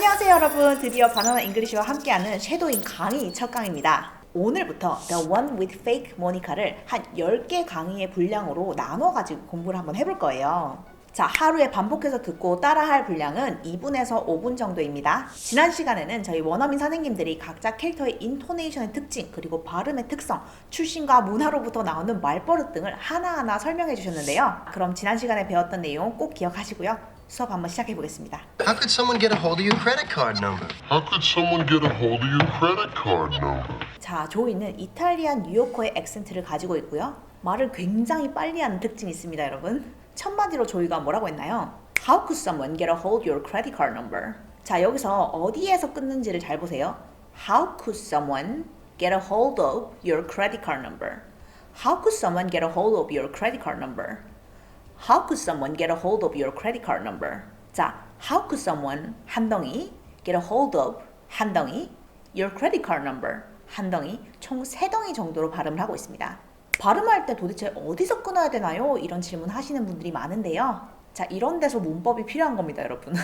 안녕하세요 여러분. 드디어 바나나 잉글리시와 함께하는 섀도잉 강의 첫 강의입니다. 오늘부터 The One with Fake Monica를 한 10개 강의의 분량으로 나눠가지고 공부를 한번 해볼 거예요. 자, 하루에 반복해서 듣고 따라할 분량은 2분에서 5분 정도입니다. 지난 시간에는 저희 원어민 선생님들이 각자 캐릭터의 인토네이션의 특징, 그리고 발음의 특성, 출신과 문화로부터 나오는 말버릇 등을 하나하나 설명해 주셨는데요. 그럼 지난 시간에 배웠던 내용 꼭 기억하시고요. 수업 한번 시작해 보겠습니다. How could someone get a hold of your credit card number? How could someone get a hold of your credit card number? 자, 조이는 이탈리안 뉴요커의 액센트를 가지고 있고요. 말을 굉장히 빨리 하는 특징이 있습니다, 여러분. 첫 마디로 조이가 뭐라고 했나요? How could someone get a hold of your credit card number? 자, 여기서 어디에서 끊는지를 잘 보세요. How could someone get a hold of your credit card number? How could someone get a hold of your credit card number? How could someone get a hold of your credit card number? 자, how could someone 한 덩이 get a hold of 한 덩이 your credit card number 한 덩이 총 3덩이 정도로 발음을 하고 있습니다. 발음할 때 도대체 어디서 끊어야 되나요? 이런 질문 하시는 분들이 많은데요. 자, 이런 데서 문법이 필요한 겁니다, 여러분.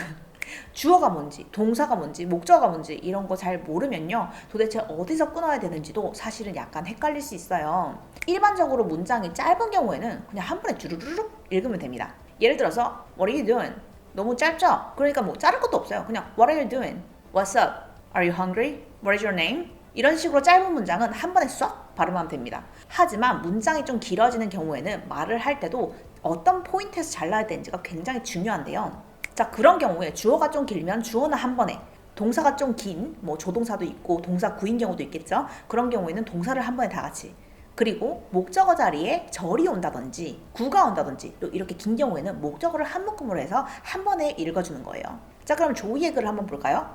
주어가 뭔지, 동사가 뭔지, 목적어가 뭔지 이런 거 잘 모르면요. 도대체 어디서 끊어야 되는지도 사실은 약간 헷갈릴 수 있어요. 일반적으로 문장이 짧은 경우에는 그냥 한 번에 주르르륵 읽으면 됩니다. 예를 들어서 What are you doing? 너무 짧죠? 그러니까 뭐 자를 것도 없어요. 그냥 What are you doing? What's up? Are you hungry? What is your name? 이런 식으로 짧은 문장은 한 번에 쏙 발음하면 됩니다. 하지만 문장이 좀 길어지는 경우에는 말을 할 때도 어떤 포인트에서 잘라야 되는지가 굉장히 중요한데요. 자, 그런 경우에 주어가 좀 길면 주어는 한 번에, 동사가 좀 긴, 뭐 조동사도 있고 동사 구인 경우도 있겠죠. 그런 경우에는 동사를 한 번에 다 같이, 그리고 목적어 자리에 절이 온다든지 구가 온다든지 또 이렇게 긴 경우에는 목적어를 한 묶음으로 해서 한 번에 읽어주는 거예요. 자, 그럼 조이의 글을 한번 볼까요?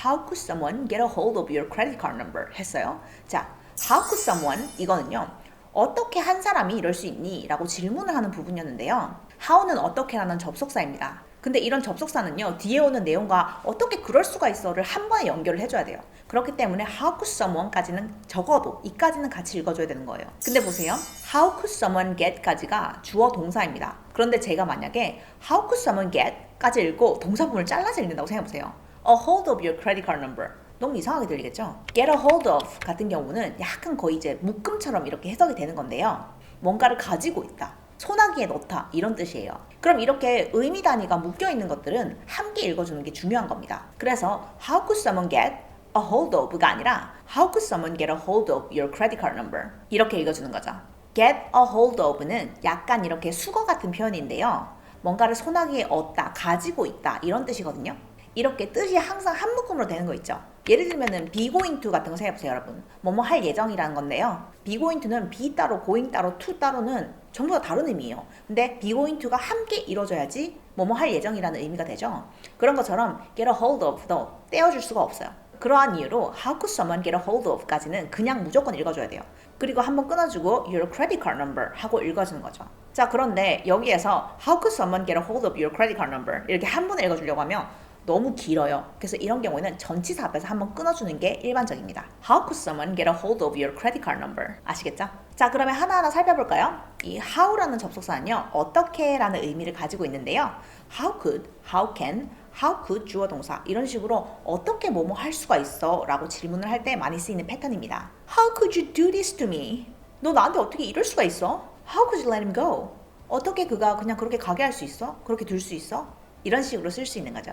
How could someone get a hold of your credit card number? 했어요. 자, how could someone 이거는요. 어떻게 한 사람이 이럴 수 있니? 라고 질문을 하는 부분이었는데요. how는 어떻게라는 접속사입니다. 근데 이런 접속사는요, 뒤에 오는 내용과 어떻게 그럴 수가 있어를 한 번에 연결을 해줘야 돼요. 그렇기 때문에 how could someone까지는 적어도 이까지는 같이 읽어줘야 되는 거예요. 근데 보세요. how could someone get까지가 주어 동사입니다. 그런데 제가 만약에 how could someone get까지 읽고 동사 부분을 잘라서 읽는다고 생각해보세요. a hold of your credit card number. 너무 이상하게 들리겠죠? get a hold of 같은 경우는 약간 거의 이제 묶음처럼 이렇게 해석이 되는 건데요. 뭔가를 가지고 있다. 소나기에 넣다 이런 뜻이에요. 그럼 이렇게 의미 단위가 묶여 있는 것들은 함께 읽어주는 게 중요한 겁니다. 그래서 how could someone get a hold of가 아니라 how could someone get a hold of your credit card number 이렇게 읽어주는 거죠. get a hold of는 약간 이렇게 수거 같은 표현인데요. 뭔가를 소나기에 얻다, 가지고 있다 이런 뜻이거든요. 이렇게 뜻이 항상 한 묶음으로 되는 거 있죠. 예를 들면은 be going to 같은 거 생각해보세요, 여러분. 뭐뭐 할 예정이라는 건데요. be going to는 be 따로, going 따로, to 따로는 전부 다 다른 의미예요. 근데 be going to가 함께 이루어져야지 뭐뭐 할 예정이라는 의미가 되죠. 그런 것처럼 get a hold of도 떼어줄 수가 없어요. 그러한 이유로 how could someone get a hold of까지는 그냥 무조건 읽어줘야 돼요. 그리고 한번 끊어주고 your credit card number 하고 읽어주는 거죠. 자, 그런데 여기에서 how could someone get a hold of your credit card number 이렇게 한 번에 읽어주려고 하면 너무 길어요. 그래서 이런 경우에는 전치사 앞에서 한번 끊어주는 게 일반적입니다. How could someone get a hold of your credit card number? 아시겠죠? 자, 그러면 하나하나 살펴볼까요? 이 how라는 접속사는요. 어떻게라는 의미를 가지고 있는데요. How could, how can, how could 주어 동사 이런 식으로 어떻게 뭐뭐 할 수가 있어? 라고 질문을 할 때 많이 쓰이는 패턴입니다. How could you do this to me? 너 나한테 어떻게 이럴 수가 있어? How could you let him go? 어떻게 그가 그냥 그렇게 가게 할 수 있어? 그렇게 둘 수 있어? 이런 식으로 쓸 수 있는 거죠.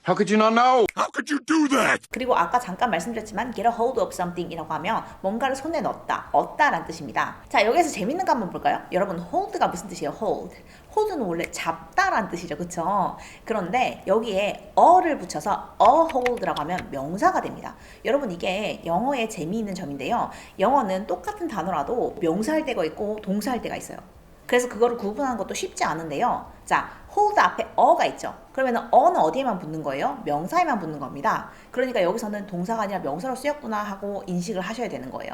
How could you not know? How could you do that? 그리고 아까 잠깐 말씀드렸지만 get a hold of something 이라고 하면 뭔가를 손에 넣다, 얻다 라는 뜻입니다. 자, 여기서 재밌는 거 한번 볼까요? 여러분, hold가 무슨 뜻이에요? hold. hold는 원래 잡다 라는 뜻이죠. 그쵸? 그런데 여기에 a를 붙여서 a hold라고 하면 명사가 됩니다. 여러분, 이게 영어의 재미있는 점인데요. 영어는 똑같은 단어라도 명사할 때가 있고 동사할 때가 있어요. 그래서 그거를 구분하는 것도 쉽지 않은데요. 자, hold 앞에 어가 있죠. 그러면 어는 어디에만 붙는 거예요? 명사에만 붙는 겁니다. 그러니까 여기서는 동사가 아니라 명사로 쓰였구나 하고 인식을 하셔야 되는 거예요.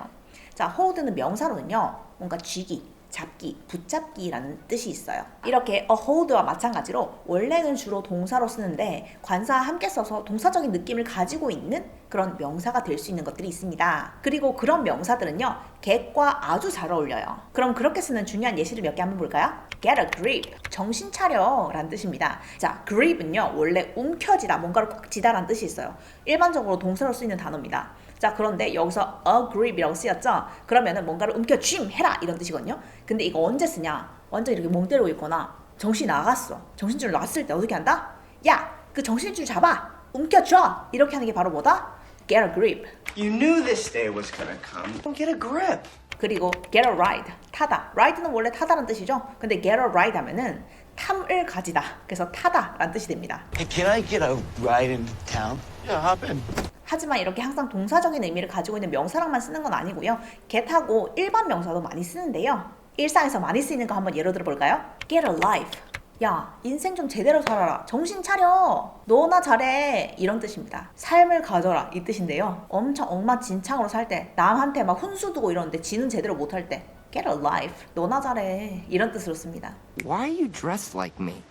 자, hold는 명사로는요. 뭔가 쥐기, 잡기, 붙잡기라는 뜻이 있어요. 이렇게 a hold와 마찬가지로 원래는 주로 동사로 쓰는데 관사와 함께 써서 동사적인 느낌을 가지고 있는 그런 명사가 될 수 있는 것들이 있습니다. 그리고 그런 명사들은요, get과 아주 잘 어울려요. 그럼 그렇게 쓰는 중요한 예시를 몇 개 한번 볼까요? get a grip, 정신 차려 라는 뜻입니다. 자, grip은요, 원래 움켜쥐다, 뭔가를 꽉 쥐다 라는 뜻이 있어요. 일반적으로 동사로 쓰이는 단어입니다. 자, 그런데 여기서 a grip이라고 쓰였죠? 그러면은 뭔가를 움켜쥐임 해라 이런 뜻이거든요. 근데 이거 언제 쓰냐? 완전 이렇게 멍 때리고 있거나 정신이 나갔어. 정신줄 놨을 때 어떻게 한다? 야, 그 정신줄 잡아! 움켜쥐어! 이렇게 하는 게 바로 뭐다? get a grip. You knew this day was gonna come. Get a grip. 그리고 get a ride, 타다. ride는 원래 타다라는 뜻이죠. 근데 get a ride 하면은 탐을 가지다. 그래서 타다라는 뜻이 됩니다. Hey, can I get a ride into town? Yeah, hop in. 하지만 이렇게 항상 동사적인 의미를 가지고 있는 명사랑만 쓰는 건 아니고요. get하고 일반 명사도 많이 쓰는데요. 일상에서 많이 쓰이는 거 한번 예로 들어볼까요? get a life. 야, 인생 좀 제대로 살아라. 정신 차려. 너나 잘해. 이런 뜻입니다. 삶을 가져라. 이 뜻인데요. 엄청 엉망진창으로 살 때, 남한테 막 훈수 두고 이러는데 지는 제대로 못할 때 get a life. 너나 잘해. 이런 뜻으로 씁니다. Why are you dressed like me?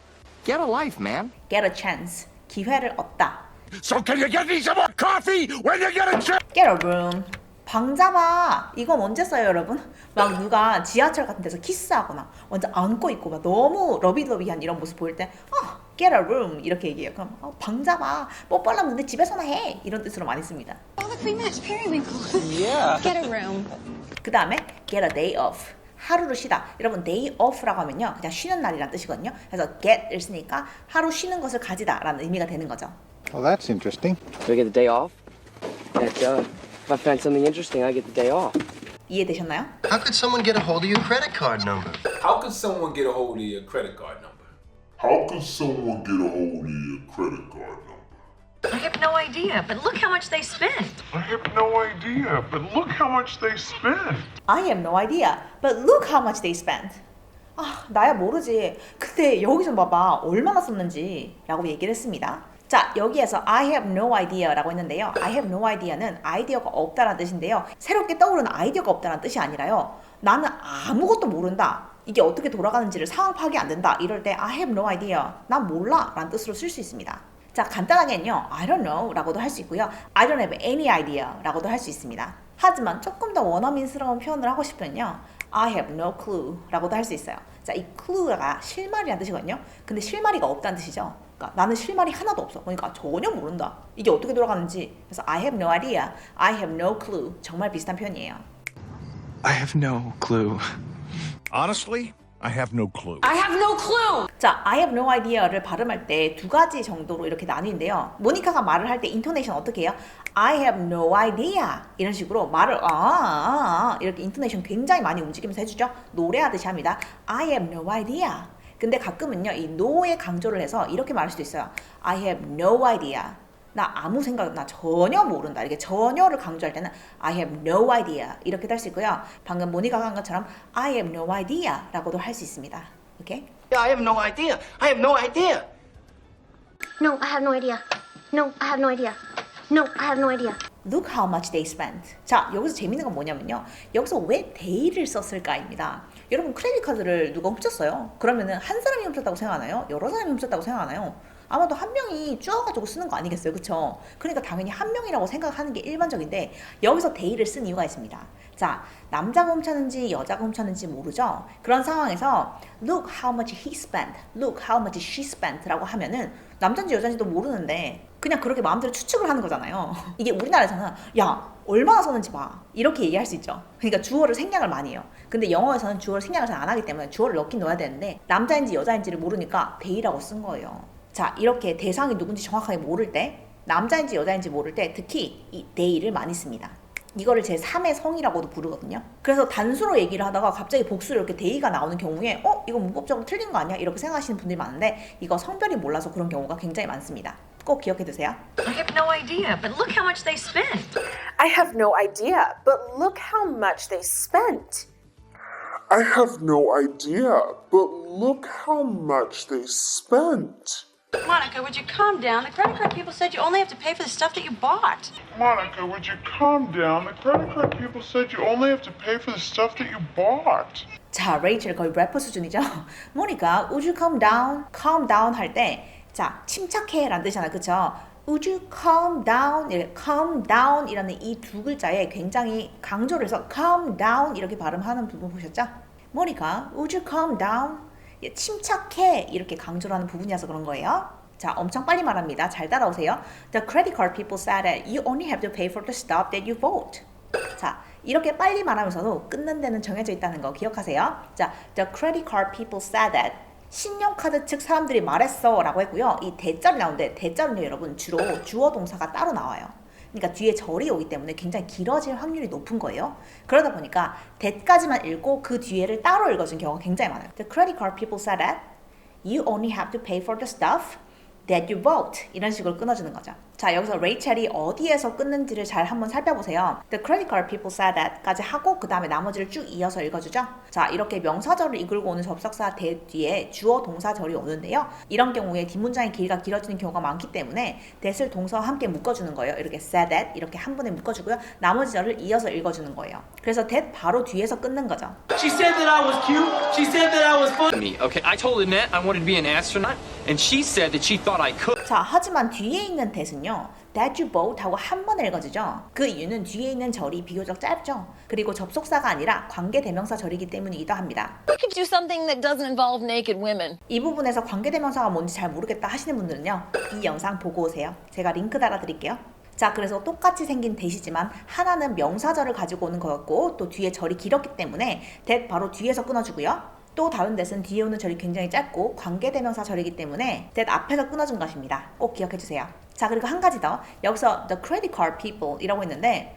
Get a life, man. get a chance. 기회를 얻다. So can you get me some more coffee when you get a chance? get a room. 방 잡아. 이건 언제 써요, 여러분? 막 누가 지하철 같은 데서 키스하거나 완전 안고 있고 막 너무 러비러비한 이런 모습 보일 때 get a room 이렇게 얘기해요. 그럼 방 잡아. 뽀뽀하려면 내 집에서나 해. 이런 뜻으로 많이 씁니다. Oh, look, we match periwinkle. Yeah. Get a room. 그 다음에 get a day off. 하루를 쉬다. 여러분 day off라고 하면요, 그냥 쉬는 날이란 뜻이거든요. 그래서 get을 쓰니까 하루 쉬는 것을 가지다 라는 의미가 되는 거죠. Well, that's interesting. Do I get the day off? If I find something interesting, I get the day off. 이해되셨나요? How could someone get a hold of your credit card number? How could someone get a hold of your credit card number? How could someone get a hold of your credit card number? I have no idea, but look how much they spent. I have no idea, but look how much they spent. I have no idea, but look how much they spent. 나야 모르지. 근데 여기 좀 봐봐. 얼마나 썼는지 라고 얘기를 했습니다. 자, 여기에서 I have no idea 라고 했는데요. I have no idea는 아이디어가 없다라는 뜻인데요. 새롭게 떠오르는 아이디어가 없다라는 뜻이 아니라요. 나는 아무것도 모른다. 이게 어떻게 돌아가는지를 상황 파악이 안 된다. 이럴 때 I have no idea. 난 몰라 라는 뜻으로 쓸 수 있습니다. 자, 간단하게는요. I don't know 라고도 할 수 있고요. I don't have any idea 라고도 할 수 있습니다. 하지만 조금 더 원어민스러운 표현을 하고 싶으면요. I have no clue 라고도 할 수 있어요. 자, 이 clue가 실마리라는 뜻이거든요. 근데 실마리가 없다는 뜻이죠. 그러니까 나는 실마리 하나도 없어. 그러니까 전혀 모른다. 이게 어떻게 돌아가는지. 그래서 I have no idea, I have no clue. 정말 비슷한 표현이에요. I have no clue. Honestly, I have no clue. I have no clue. 자, I have no idea를 발음할 때 두 가지 정도로 이렇게 나뉘는데요. 모니카가 말을 할 때 인토네이션 어떻게 해요? I have no idea 이런 식으로 말을 이렇게 인토네이션 굉장히 많이 움직이면서 해주죠. 노래하듯이 합니다. I have no idea. 근데 가끔은요, 이 no에 강조를 해서 이렇게 말할 수도 있어요. I have no idea. 나 아무 생각, 나 전혀 모른다. 이렇게 전혀를 강조할 때는 I have no idea 이렇게 할 수 있고요. 방금 모니카가 한 것처럼 I have no idea 라고도 할 수 있습니다. 오케이? Yeah, I have no idea. I have no idea. No, I have no idea. No, I have no idea. No, I have no idea. Look how much they spent. 자, 여기서 재밌는 건 뭐냐면요. 여기서 왜 they를 썼을까입니다. 여러분 크레딧 카드를 누가 훔쳤어요? 그러면은 한 사람이 훔쳤다고 생각하나요? 여러 사람이 훔쳤다고 생각하나요? 아마도 한 명이 쭈어가지고 쓰는 거 아니겠어요? 그쵸? 그러니까 당연히 한 명이라고 생각하는 게 일반적인데 여기서 they를 쓴 이유가 있습니다. 자, 남자가 훔쳤는지 여자가 훔쳤는지 모르죠? 그런 상황에서 look how much he spent, look how much she spent 라고 하면은 남자인지 여자인지도 모르는데 그냥 그렇게 마음대로 추측을 하는 거잖아요. 이게 우리나라에서는 야, 얼마나 썼는지 봐. 이렇게 얘기할 수 있죠. 그러니까 주어를 생략을 많이 해요. 근데 영어에서는 주어를 생략을 잘 안 하기 때문에 주어를 넣긴 넣어야 되는데 남자인지 여자인지를 모르니까 they라고 쓴 거예요. 자, 이렇게 대상이 누군지 정확하게 모를 때, 남자인지 여자인지 모를 때 특히 이 they를 많이 씁니다. 이거를 제3의 성이라고도 부르거든요. 그래서 단수로 얘기를 하다가 갑자기 복수로 이렇게 they가 나오는 경우에 이거 문법적으로 틀린 거 아니야? 이렇게 생각하시는 분들이 많은데 이거 성별이 몰라서 그런 경우가 굉장히 많습니다. 꼭 기억해 두세요. I have no idea, but look how much they spent. I have no idea, but look how much they spent. I have no idea, but look how much they spent. Monica, would you calm down? The credit card people said you only have to pay for the stuff that you bought. Monica, would you calm down? The credit card people said you only have to pay for the stuff that you bought. 자, 레이첼 거의 래퍼 수준이죠. 모니카, would you calm down? calm down 할 때, 자, 침착해 라는 뜻이잖아요. 그쵸? would you calm down? calm down 이라는 이 두 글자에 굉장히 강조를 해서 calm down 이렇게 발음하는 부분 보셨죠? 모니카, would you calm down? 예, 침착해 이렇게 강조를 하는 부분이어서 그런 거예요. 자, 엄청 빨리 말합니다. 잘 따라오세요. The credit card people said that you only have to pay for the stuff that you bought. 자, 이렇게 빨리 말하면서도 끊는 데는 정해져 있다는 거 기억하세요. 자, the credit card people said that 신용카드 측 사람들이 말했어 라고 했고요. 이 대절이 나오는데 대절은요 여러분 주로 주어 동사가 따로 나와요. 그러니까 뒤에 절이 오기 때문에 굉장히 길어질 확률이 높은 거예요. 그러다 보니까 that까지만 읽고 그 뒤에를 따로 읽어준 경우가 굉장히 많아요. The credit card people said that you only have to pay for the stuff that you bought. 이런 식으로 끊어주는 거죠. 자, 여기서 레이첼이 어디에서 끊는지를 잘 한번 살펴보세요. The credit card people said that 까지 하고 그 다음에 나머지를 쭉 이어서 읽어주죠. 자, 이렇게 명사절을 이끌고 오는 접속사 that 뒤에 주어 동사절이 오는데요. 이런 경우에 뒷문장의 길이가 길어지는 경우가 많기 때문에 that을 동사와 함께 묶어주는 거예요. 이렇게 said that 이렇게 한 번에 묶어주고요. 나머지 절을 이어서 읽어주는 거예요. 그래서 that 바로 뒤에서 끊는 거죠. She said that I was cute. She said that I was funny. Okay, I told Annette I wanted to be an astronaut, and she said that she thought I could. 자, 하지만 뒤에 있는 that은요. that you bought 하고 한 번에 읽어주죠. 그 이유는 뒤에 있는 절이 비교적 짧죠. 그리고 접속사가 아니라 관계대명사 절이기 때문이기도 합니다. You could do something that doesn't involve naked women. 이 부분에서 관계대명사가 뭔지 잘 모르겠다 하시는 분들은요. 이 영상 보고 오세요. 제가 링크 달아드릴게요. 자, 그래서 똑같이 생긴 that이지만 하나는 명사절을 가지고 오는 거였고 또 뒤에 절이 길었기 때문에 that 바로 뒤에서 끊어주고요. 또 다른 that은 뒤에 오는 절이 굉장히 짧고 관계대명사 절이기 때문에 that 앞에서 끊어준 것입니다. 꼭 기억해주세요. 자, 그리고 한 가지 더. 여기서 the credit card people 이라고 했는데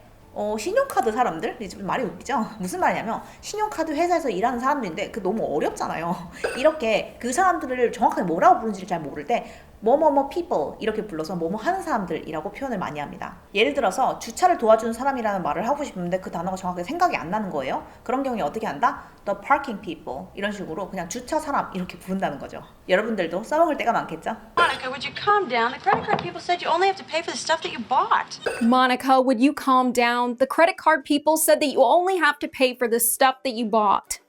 신용카드 사람들? 좀 말이 웃기죠? 무슨 말이냐면 신용카드 회사에서 일하는 사람들인데 그 너무 어렵잖아요. 이렇게 그 사람들을 정확하게 뭐라고 부르는지를 잘 모를 때 뭐뭐뭐 people 이렇게 불러서 뭐뭐 하는 사람들이라고 표현을 많이 합니다. 예를 들어서 주차를 도와주는 사람이라는 말을 하고 싶은데 그 단어가 정확하게 생각이 안 나는 거예요. 그런 경우에 어떻게 한다? The parking people 이런 식으로 그냥 주차 사람 이렇게 부른다는 거죠. 여러분들도 써먹을 때가 많겠죠? Monica, would you calm down? The credit card people said you only have to pay for the stuff that you bought. Monica, would you calm down? The credit card people said that you only have to pay for the stuff that you bought.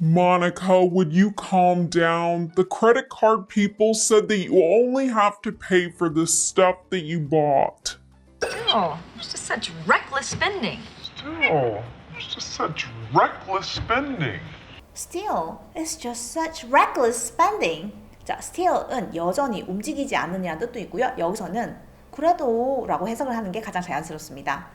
Monica, would you calm down? The credit card people said that you only have to pay for the stuff that you bought. Oh, it's just such reckless spending. Oh, it's just such reckless spending. Still, it's just such reckless spending. 자, still은 여전히 움직이지 않느냐는 뜻도 있고요. 여기서는 그래도 라고 해석을 하는 게 가장 자연스럽습니다.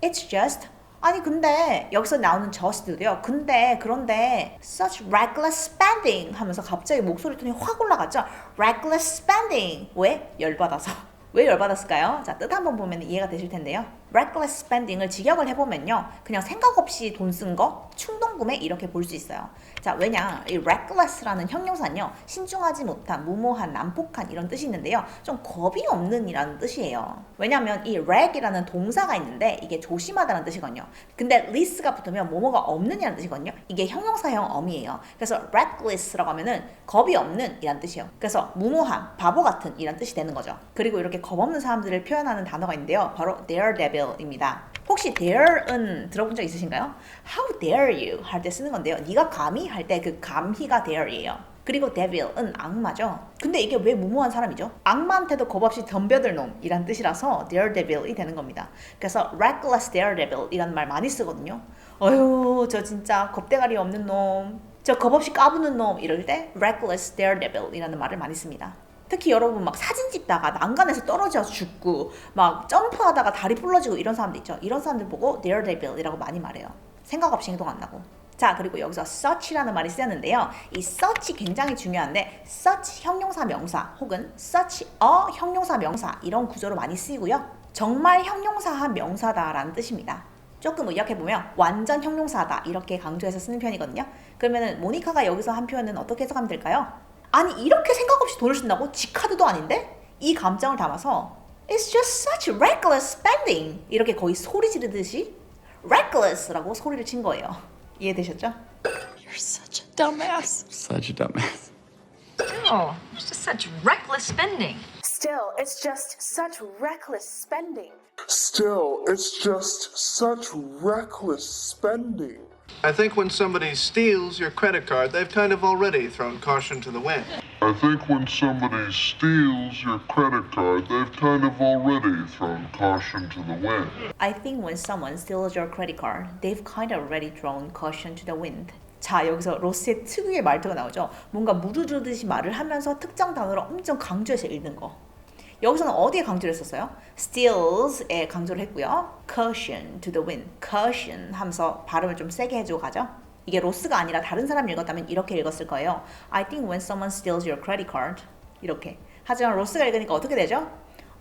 It's just 아니 근데 여기서 나오는 just도요. 근데 그런데 such reckless spending 하면서 갑자기 목소리 톤이 확 올라갔죠. reckless spending. 왜? 열받아서. 왜 열받았을까요? 자, 뜻 한번 보면 이해가 되실 텐데요. reckless spending을 직역을 해보면요. 그냥 생각 없이 돈 쓴 거, 충동구매 이렇게 볼 수 있어요. 자, 왜냐? 이 reckless라는 형용사는요. 신중하지 못한, 무모한, 난폭한 이런 뜻이 있는데요. 좀 겁이 없는 이라는 뜻이에요. 왜냐하면 이 rec이라는 동사가 있는데 이게 조심하다는 뜻이거든요. 근데 less가 붙으면 뭐뭐가 없는 이라는 뜻이거든요. 이게 형용사형 어미예요. 그래서 reckless라고 하면은 겁이 없는 이란 뜻이에요. 그래서 무모한, 바보 같은 이란 뜻이 되는 거죠. 그리고 이렇게 겁 없는 사람들을 표현하는 단어가 있는데요. 바로 daredevil입니다. 혹시 dare은 들어본 적 있으신가요? How dare you 할 때 쓰는 건데요. 네가 감히 할 때 그 감히가 dare이에요. 그리고 devil은 악마죠. 근데 이게 왜 무모한 사람이죠? 악마한테도 겁없이 덤벼들 놈이란 뜻이라서 daredevil이 되는 겁니다. 그래서 reckless daredevil이라는 말 많이 쓰거든요. 어휴, 저 진짜 겁대가리 없는 놈, 저 겁없이 까부는 놈 이럴 때 reckless daredevil이라는 말을 많이 씁니다. 특히 여러분 막 사진 찍다가 난간에서 떨어져서 죽고 막 점프하다가 다리 부러지고 이런 사람들 있죠. 이런 사람들 보고 daredevil이라고 많이 말해요. 생각 없이 행동 안 하고. 자, 그리고 여기서 such이라는 말이 쓰였는데요. 이 such 굉장히 중요한데 such 형용사 명사 혹은 such a 형용사 명사 이런 구조로 많이 쓰이고요. 정말 형용사한 명사다라는 뜻입니다. 조금 의역해보면 완전 형용사다 이렇게 강조해서 쓰는 편이거든요. 그러면은 모니카가 여기서 한 표현은 어떻게 해석하면 될까요? 아니 이렇게 생각 없이 돈을 쓴다고? 지 카드도 아닌데? 이 감정을 담아서 It's just such reckless spending 이렇게 거의 소리 지르듯이 reckless라고 소리를 친 거예요. 이해되셨죠? You're such a dumbass. Such a dumbass. Oh, it's just such reckless spending. Still, it's just such reckless spending. Still, it's just such reckless spending. I think when somebody steals your credit card, they've kind of already thrown caution to the wind. I think when somebody steals your credit card, they've kind of already thrown caution to the wind. I think when someone steals your credit card, they've kind of already thrown caution to the wind. 자, 여기서 로스의 특유의 말투가 나오죠. 뭔가 무르르듯이 말을 하면서 특정 단어를 엄청 강조해서 읽는 거. 여기서는 어디에 강조를 했었어요? steals에 강조를 했고요. caution to the wind. caution 하면서 발음을 좀 세게 해주고 가죠. 이게 로스가 아니라 다른 사람이 읽었다면 이렇게 읽었을 거예요. I think when someone steals your credit card. 이렇게. 하지만 로스가 읽으니까 어떻게 되죠?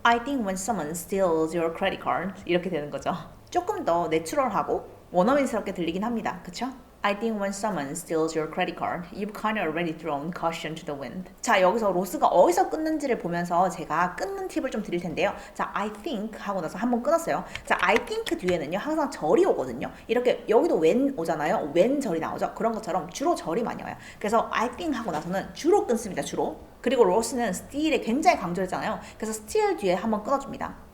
I think when someone steals your credit card. 이렇게 되는 거죠. 조금 더 내추럴하고 원어민스럽게 들리긴 합니다. 그쵸? I think when someone steals your credit card, you've kind of already thrown caution to the wind. 자, 여기서 로스가 어디서 끊는지를 보면서 제가 끊는 팁을 좀 드릴 텐데요. 자, I think 하고 나서 한번 끊었어요. 자, I think 뒤에는요, 항상 절이 오거든요. 이렇게 여기도 when 오잖아요. when 절이 나오죠. 그런 것처럼 주로 절이 많이 와요. 그래서 I think 하고 나서는 주로 끊습니다. 주로. 그리고 로스는 steal에 굉장히 강조했잖아요. 그래서 steal 뒤에 한번 끊어줍니다.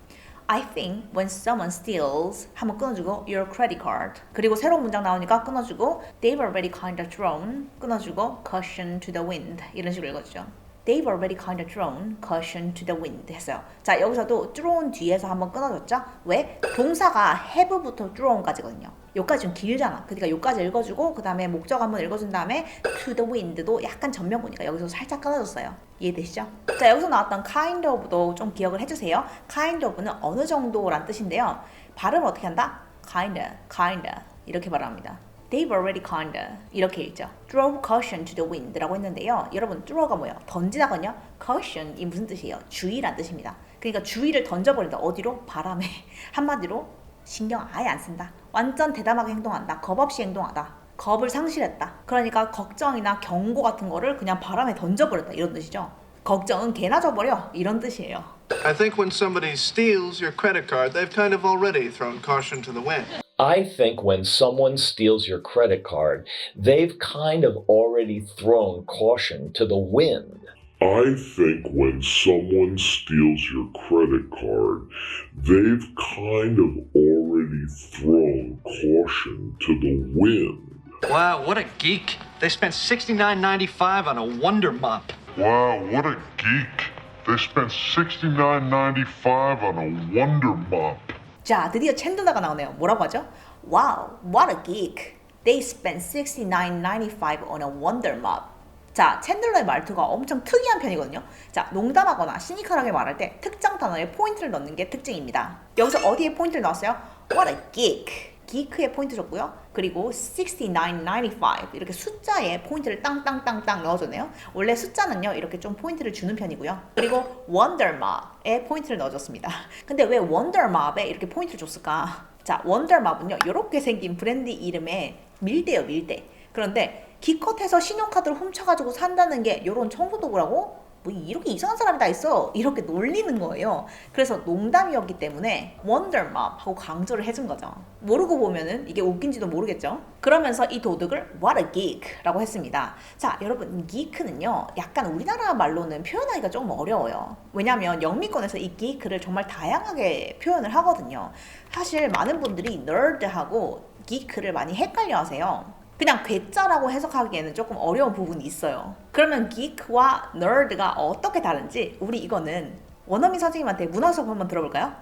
I think when someone steals 한번 끊어주고 your credit card 그리고 새로운 문장 나오니까 끊어주고 they've already kind of thrown 끊어주고 caution to the wind 이런 식으로 읽어주죠. They've already kind of thrown caution to the wind 했어요. 자, 여기서도 thrown 뒤에서 한번 끊어줬죠. 왜? 동사가 have부터 thrown까지거든요. 여기까지 좀 길잖아. 그러니까 여기까지 읽어주고 그 다음에 목적 한번 읽어준 다음에 to the wind도 약간 전면구니까 여기서 살짝 끊어줬어요. 이해되시죠? 자, 여기서 나왔던 kind of도 좀 기억을 해주세요. kind of는 어느 정도란 뜻인데요. 발음을 어떻게 한다? kinda 이렇게 발음합니다. They've already kinda 이렇게 읽죠. Throw caution to the wind라고 했는데요. 여러분, throw가 뭐예요? 던지다거든요. Caution이 무슨 뜻이에요? 주의란 뜻입니다. 그러니까 주의를 던져버린다. 어디로? 바람에. 한마디로 신경 아예 안 쓴다. 완전 대담하게 행동한다. 겁 없이 행동하다. 겁을 상실했다. 그러니까 걱정이나 경고 같은 거를 그냥 바람에 던져버렸다. 이런 뜻이죠. 걱정은 개나 져버려. 이런 뜻이에요. I think when somebody steals your credit card, they've kind of already thrown caution to the wind. I think when someone steals your credit card, they've kind of already thrown caution to the wind. I think when someone steals your credit card, they've kind of already thrown caution to the wind. Wow, what a geek. They spent $69.95 on a Wonder Mop. Wow, what a geek. They spent $69.95 on a Wonder Mop. 자, 드디어 챈들러가 나오네요. 뭐라고 하죠? Wow, what a geek. They spent $69.95 on a Wonder Mop. 자, 챈들러의 말투가 엄청 특이한 편이거든요. 자, 농담하거나 시니컬하게 말할 때 특정 단어에 포인트를 넣는 게 특징입니다. 여기서 어디에 포인트를 넣었어요? What a geek. geek에 포인트 줬고요. 그리고 $69.95 이렇게 숫자에 포인트를 땅땅땅땅 넣어줬네요. 원래 숫자는요 이렇게 좀 포인트를 주는 편이고요. 그리고 Wondermop에 포인트를 넣어줬습니다. 근데 왜 Wondermop에 이렇게 포인트를 줬을까? 자, Wondermop은요 이렇게 생긴 브랜드 이름의 밀대예요, 밀대. 그런데 기껏해서 신용카드를 훔쳐가지고 산다는 게 이런 청소도구라고? 뭐 이렇게 이상한 사람이 다 있어 이렇게 놀리는 거예요. 그래서 농담이었기 때문에 Wondermop 하고 강조를 해준 거죠. 모르고 보면은 이게 웃긴지도 모르겠죠. 그러면서 이 도둑을 What a geek 라고 했습니다. 자, 여러분, geek는요 약간 우리나라 말로는 표현하기가 조금 어려워요. 왜냐면 영미권에서 이 geek를 정말 다양하게 표현을 하거든요. 사실 많은 분들이 nerd하고 geek를 많이 헷갈려 하세요. 그냥 괴짜라고 해석하기에는 조금 어려운 부분이 있어요. 그러면 geek와 nerd가 어떻게 다른지 우리 이거는 원어민 선생님한테 문화 수업 한번 들어볼까요?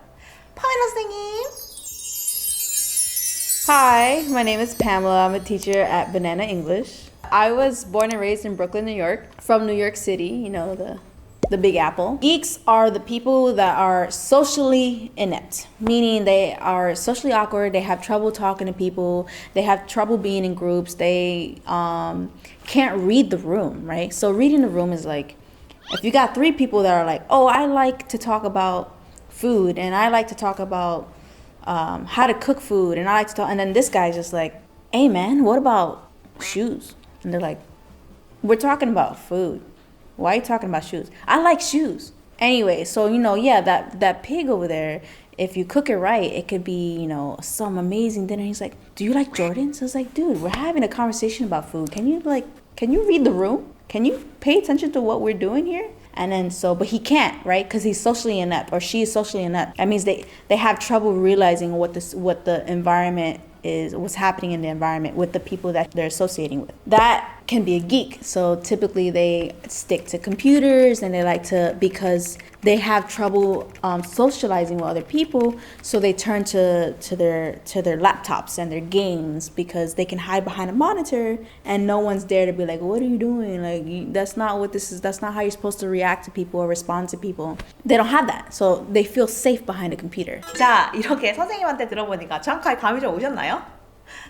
파멜라 선생님! Hi, my name is Pamela. I'm a teacher at Banana English. I was born and raised in Brooklyn, New York. From New York City, you know, the Big Apple. Geeks are the people that are socially inept, meaning they are socially awkward, they have trouble talking to people, they have trouble being in groups, they can't read the room, right? So reading the room is like, if you got three people that are like, oh, I like to talk about food, and I like to talk about how to cook food, and I like to talk, and then this guy's just like, hey man, what about shoes? And they're like, we're talking about food. Why are you talking about shoes? I like shoes. Anyway, so, you know, yeah, that pig over there, if you cook it right, it could be, you know, some amazing dinner. He's like, do you like Jordans? I was like, dude, we're having a conversation about food. Can you read the room? Can you pay attention to what we're doing here? And then but he can't, right? Because he's socially inept or she is socially inept. That means they have trouble realizing what the environment is, what's happening in the environment with the people that they're associating with. That can be a geek. So typically they stick to computers and they like to, because they have trouble socializing with other people, so they turn to their laptops and their games because they can hide behind a monitor and no one's there to be like, what are you doing? Like, that's not what this is. That's not how you're supposed to react to people or respond to people. They don't have that. So they feel safe behind a computer. 자, 이렇게 선생님한테 들어보니까 정확하게 감이 좀 오셨나요?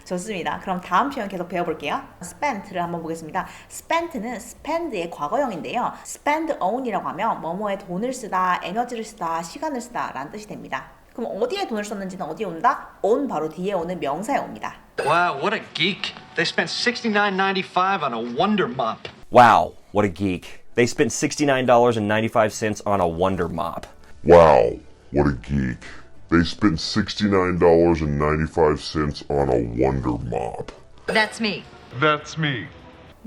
좋습니다. 그럼 다음 표현 계속 배워볼게요. spent를 한번 보겠습니다. spent는 spend의 과거형인데요. spend on이라고 하면 뭐뭐에 돈을 쓰다, 에너지를 쓰다, 시간을 쓰다 라는 뜻이 됩니다. 그럼 어디에 돈을 썼는지는 어디에 온다? on 바로 뒤에 오는 명사에 옵니다. Wow, what a geek. They spent $69.95 on a Wonder Mop. Wow, what a geek. They spent $69.95 on a Wonder Mop. Wow, what a geek. They spent $69.95 on a Wonder Mop. That's me. That's me.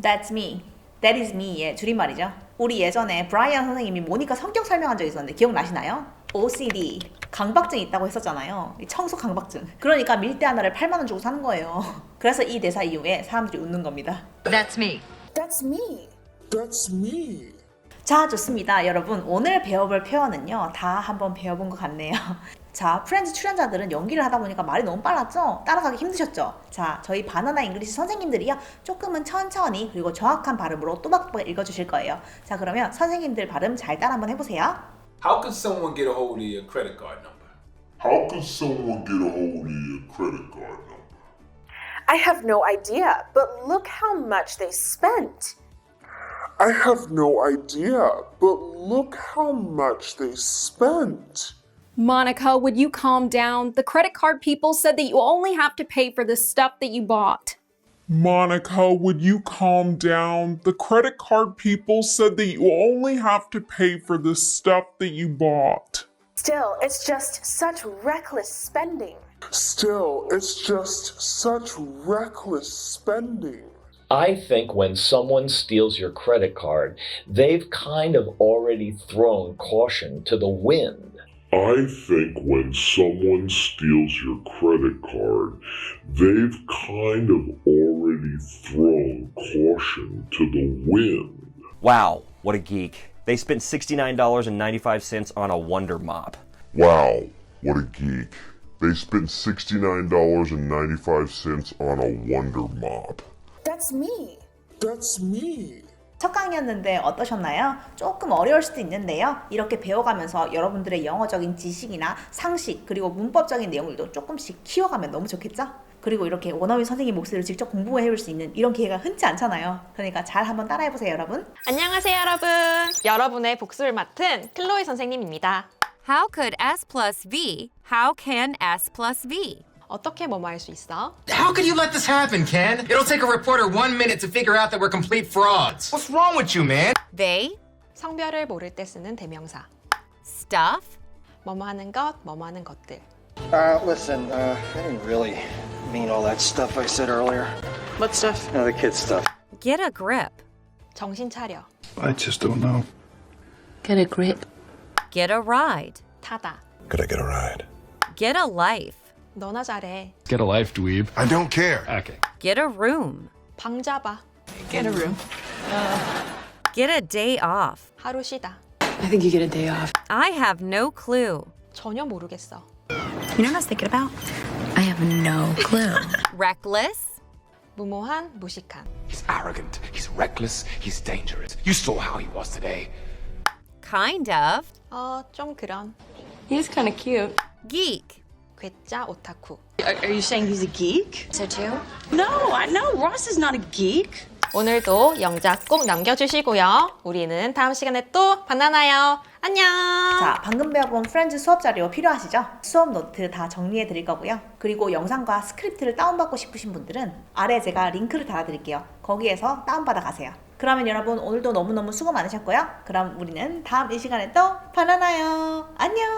That's me. That is me의 줄임말이죠. 우리 예전에 브라이언 선생님이 모니카 성격 설명한 적 있었는데 기억나시나요? OCD, 강박증이 있다고 했었잖아요. 청소 강박증. 그러니까 밀대 하나를 8만 원 주고 사는 거예요. 그래서 이 대사 이후에 사람들이 웃는 겁니다. That's me. That's me. That's me. 자, 좋습니다. 여러분, 오늘 배워볼 표현은요. 다 한번 배워본 것 같네요. 자, 프렌즈 출연자들은 연기를 하다 보니까 말이 너무 빨랐죠? 따라가기 힘드셨죠? 자, 저희 바나나 잉글리시 선생님들이요. 조금은 천천히 그리고 정확한 발음으로 또박또박 읽어주실 거예요. 자, 그러면 선생님들 발음 잘 따라 한번 해보세요. How could someone get a hold of your credit card number? How could someone get a hold of your credit card number? I have no idea, but look how much they spent. I have no idea, but look how much they spent. Monica, would you calm down? The credit card people said that you only have to pay for the stuff that you bought. Monica, would you calm down? The credit card people said that you only have to pay for the stuff that you bought. Still, it's just such reckless spending. Still, it's just such reckless spending. I think when someone steals your credit card, they've kind of already thrown caution to the wind. I think when someone steals your credit card, they've kind of already thrown caution to the wind. Wow, what a geek. They spent $69.95 on a Wonder Mop. Wow, what a geek. They spent $69.95 on a Wonder Mop. That's me. That's me. 첫 강의였는데 어떠셨나요? 조금 어려울 수도 있는데요. 이렇게 배워가면서 여러분들의 영어적인 지식이나 상식 그리고 문법적인 내용들도 조금씩 키워가면 너무 좋겠죠? 그리고 이렇게 원어민 선생님 목소리를 직접 공부해볼 수 있는 이런 기회가 흔치 않잖아요. 그러니까 잘 한번 따라해보세요, 여러분. 안녕하세요, 여러분. 여러분의 복습을 맡은 클로이 선생님입니다. How could S plus V? How can S plus V? 어떻게 뭐뭐 할 수 있어? How could you let this happen, Ken? It'll take a reporter 1 minute to figure out that we're complete frauds. What's wrong with you, man? They? 성별을 모를 때 쓰는 대명사. Stuff? 뭐뭐 하는 것, 뭐뭐 하는 것들. Listen, I didn't really mean all that stuff I said earlier. What stuff? The kids stuff. Get a grip. 정신 차려. I just don't know. Get a grip. Get a ride. 타다. Could I get a ride? Get a life. 너나 잘해. Get a life, dweeb. I don't care. Okay. Get a room. 방 잡아. Get a room. Get a day off. 하루 쉬다. I think you get a day off. I have no clue. 전혀 모르겠어. You know what I was thinking about? I have no clue. Reckless. 무모한, 무식한. He's arrogant, he's reckless, he's dangerous. You saw how he was today. Kind of. 좀 그런. He's kind of cute. Geek. 괴짜 오타쿠. Are you saying he's a geek? So too? No, I know Ross is not a geek. 오늘도 영작 꼭 남겨주시고요. 우리는 다음 시간에 또 만나요. 안녕. 자, 방금 배워본 프렌즈 수업 자료 필요하시죠? 수업 노트 다 정리해 드릴 거고요. 그리고 영상과 스크립트를 다운받고 싶으신 분들은 아래 제가 링크를 달아드릴게요. 거기에서 다운받아 가세요. 그러면 여러분 오늘도 너무너무 수고 많으셨고요. 그럼 우리는 다음 이 시간에 또 만나요. 안녕.